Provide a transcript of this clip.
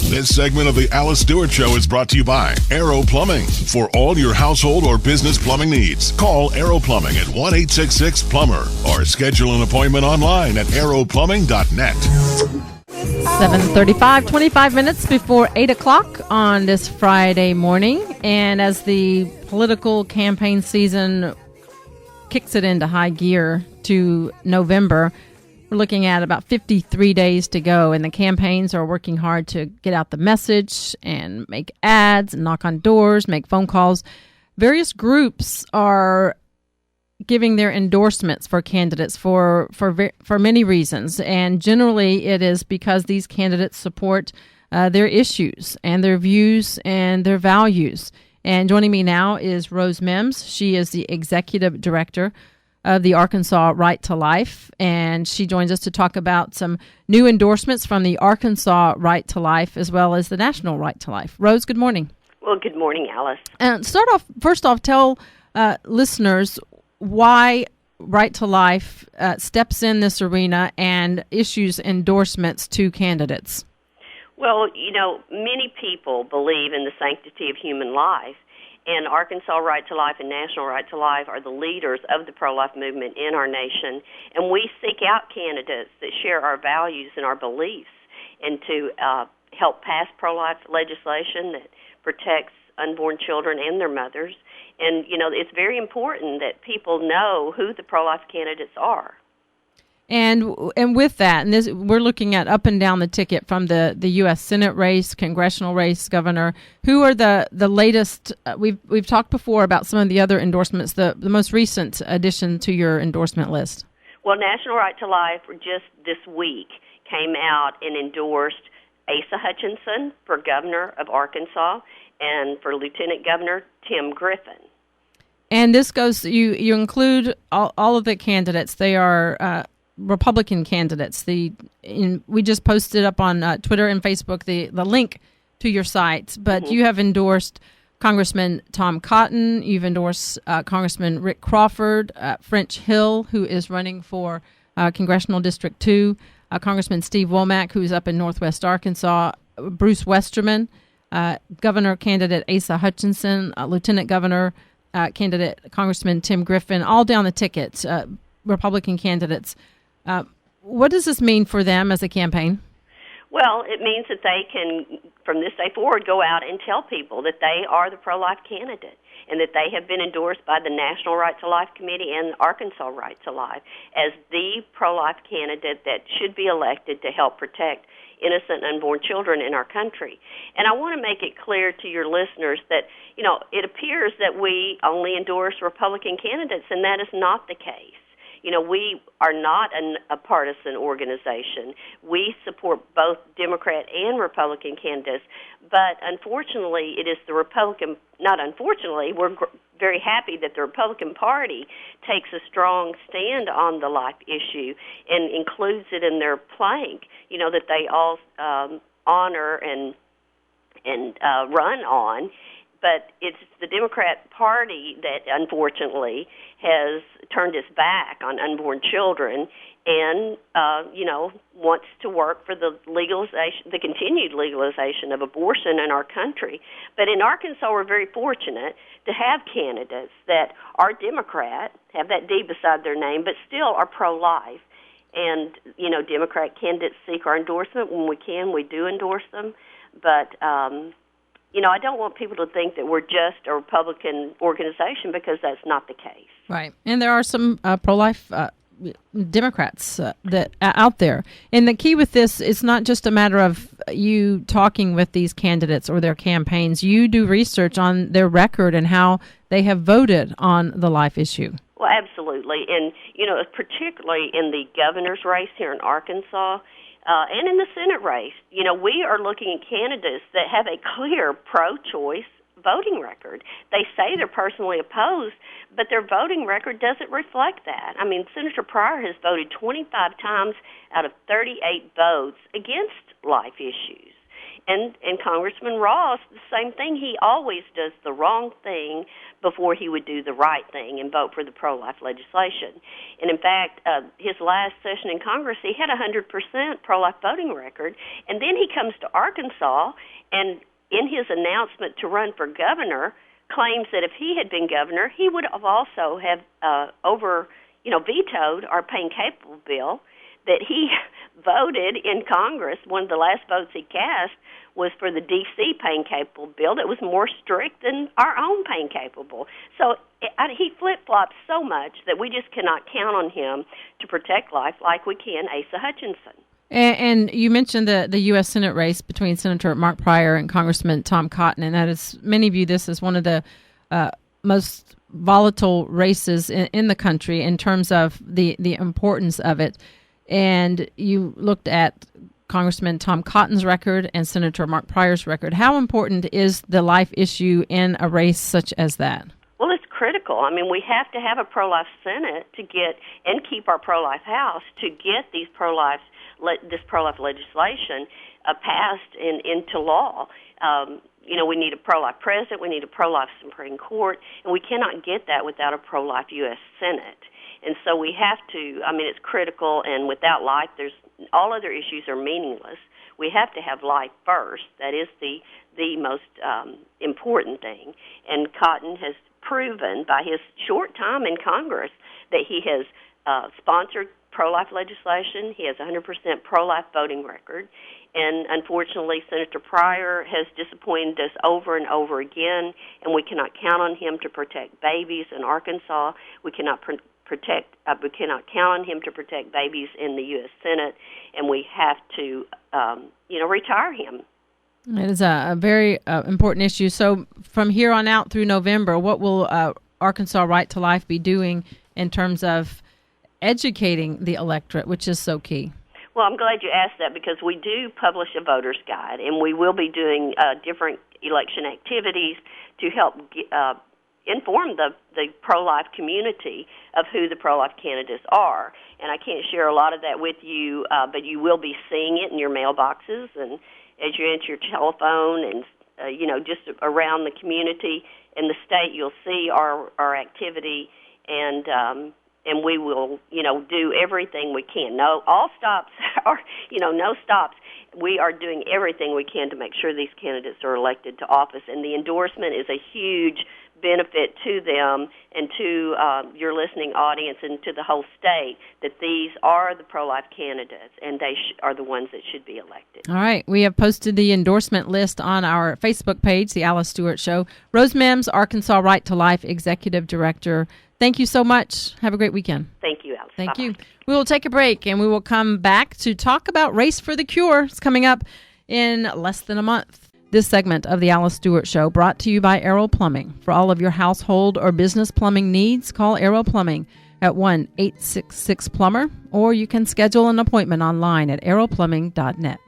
This segment of the Alice Stewart Show is brought to you by Aero Plumbing. For all your household or business plumbing needs, call Aero Plumbing at 1-866-PLUMBER or schedule an appointment online at aeroplumbing.net. 7:35, 25 minutes before 8 o'clock on this Friday morning. And as the political campaign season kicks it into high gear to November, we're looking at about 53 days to go, and the campaigns are working hard to get out the message and make ads and knock on doors, make phone calls. Various groups are giving their endorsements for candidates for many reasons, and generally it is because these candidates support their issues and their views and their values. And joining me now is Rose Mimms. She is the executive director of the Arkansas Right to Life, and she joins us to talk about some new endorsements from the Arkansas Right to Life as well as the National Right to Life. Rose, good morning. Well, good morning, Alice. And first off, tell listeners why Right to Life steps in this arena and issues endorsements to candidates. Well, many people believe in the sanctity of human life, and Arkansas Right to Life and National Right to Life are the leaders of the pro-life movement in our nation, and we seek out candidates that share our values and our beliefs, and to help pass pro-life legislation that protects unborn children and their mothers. And, it's very important that people know who the pro-life candidates are. And with that, we're looking at up and down the ticket from the U.S. Senate race, congressional race, governor. Who are the latest? We've talked before about some of the other endorsements. The most recent addition to your endorsement list. Well, National Right to Life just this week came out and endorsed Asa Hutchinson for governor of Arkansas and for lieutenant governor Tim Griffin. And this goes. You include all of the candidates. They are Republican candidates. We just posted up on Twitter and Facebook the link to your site, but you have endorsed Congressman Tom Cotton. You've endorsed Congressman Rick Crawford, French Hill, who is running for Congressional District 2, Congressman Steve Womack, who's up in Northwest Arkansas, Bruce Westerman, Governor candidate Asa Hutchinson, Lieutenant Governor candidate Congressman Tim Griffin, all down the ticket, Republican candidates. What does this mean for them as a campaign? Well, it means that they can, from this day forward, go out and tell people that they are the pro-life candidate and that they have been endorsed by the National Right to Life Committee and Arkansas Right to Life as the pro-life candidate that should be elected to help protect innocent unborn children in our country. And I want to make it clear to your listeners that, it appears that we only endorse Republican candidates, and that is not the case. We are not a partisan organization. We support both Democrat and Republican candidates, but unfortunately, it is the we're very happy that the Republican Party takes a strong stand on the life issue and includes it in their plank, that they all honor and run on. But it's the Democrat Party that, unfortunately, has turned its back on unborn children and, wants to work for the continued legalization of abortion in our country. But in Arkansas, we're very fortunate to have candidates that are Democrat, have that D beside their name, but still are pro-life. And, Democrat candidates seek our endorsement. When we can, we do endorse them. But, I don't want people to think that we're just a Republican organization because that's not the case. Right. And there are some pro-life Democrats that out there. And the key with this, it's not just a matter of you talking with these candidates or their campaigns. You do research on their record and how they have voted on the life issue. Well, absolutely. And, particularly in the governor's race here in Arkansas, and in the Senate race, we are looking at candidates that have a clear pro-choice voting record. They say they're personally opposed, but their voting record doesn't reflect that. I mean, Senator Pryor has voted 25 times out of 38 votes against life issues. And Congressman Ross, the same thing. He always does the wrong thing before he would do the right thing and vote for the pro-life legislation. And in fact, his last session in Congress, he had a 100% pro-life voting record. And then he comes to Arkansas and in his announcement to run for governor, claims that if he had been governor, he would have also have vetoed our Pain Capable bill that he voted in Congress. One of the last votes he cast was for the D.C. Pain Capable bill that was more strict than our own Pain Capable. So he flip-flops so much that we just cannot count on him to protect life like we can Asa Hutchinson. And you mentioned the U.S. Senate race between Senator Mark Pryor and Congressman Tom Cotton, and that is, many view this as one of the most volatile races in the country in terms of the importance of it. And you looked at Congressman Tom Cotton's record and Senator Mark Pryor's record. How important is the life issue in a race such as that? Well, it's critical. I mean, we have to have a pro-life Senate to get and keep our pro-life House to get this pro-life legislation passed into law. We need a pro-life president, we need a pro-life Supreme Court, and we cannot get that without a pro-life U.S. Senate. And so we have to, it's critical, and without life, all other issues are meaningless. We have to have life first. That is the most important thing. And Cotton has proven by his short time in Congress that he has sponsored pro-life legislation. He has a 100% pro-life voting record. And unfortunately, Senator Pryor has disappointed us over and over again, and we cannot count on him to protect babies in Arkansas. We cannot we cannot count on him to protect babies in the U.S. Senate, and we have to, retire him. It is a very important issue. So from here on out through November, what will Arkansas Right to Life be doing in terms of educating the electorate, which is so key? Well, I'm glad you asked that because we do publish a voter's guide, and we will be doing different election activities to help inform the pro-life community of who the pro-life candidates are. And I can't share a lot of that with you, but you will be seeing it in your mailboxes and as you answer your telephone and, just around the community and the state, you'll see our activity and we will, do everything we can. No stops. We are doing everything we can to make sure these candidates are elected to office, and the endorsement is a huge benefit to them and to your listening audience and to the whole state that these are the pro-life candidates and they are the ones that should be elected. All right. We have posted the endorsement list on our Facebook page, The Alice Stewart Show. Rose Mimms, Arkansas Right to Life Executive Director. Thank you so much. Have a great weekend. Thank you, Alice. Thank Bye-bye. you. We will take a break and we will come back to talk about Race for the Cure. It's coming up in less than a month. This segment of the Alice Stewart Show brought to you by Arrow Plumbing. For all of your household or business plumbing needs, call Arrow Plumbing at 1-866-PLUMBER, or you can schedule an appointment online at arrowplumbing.net.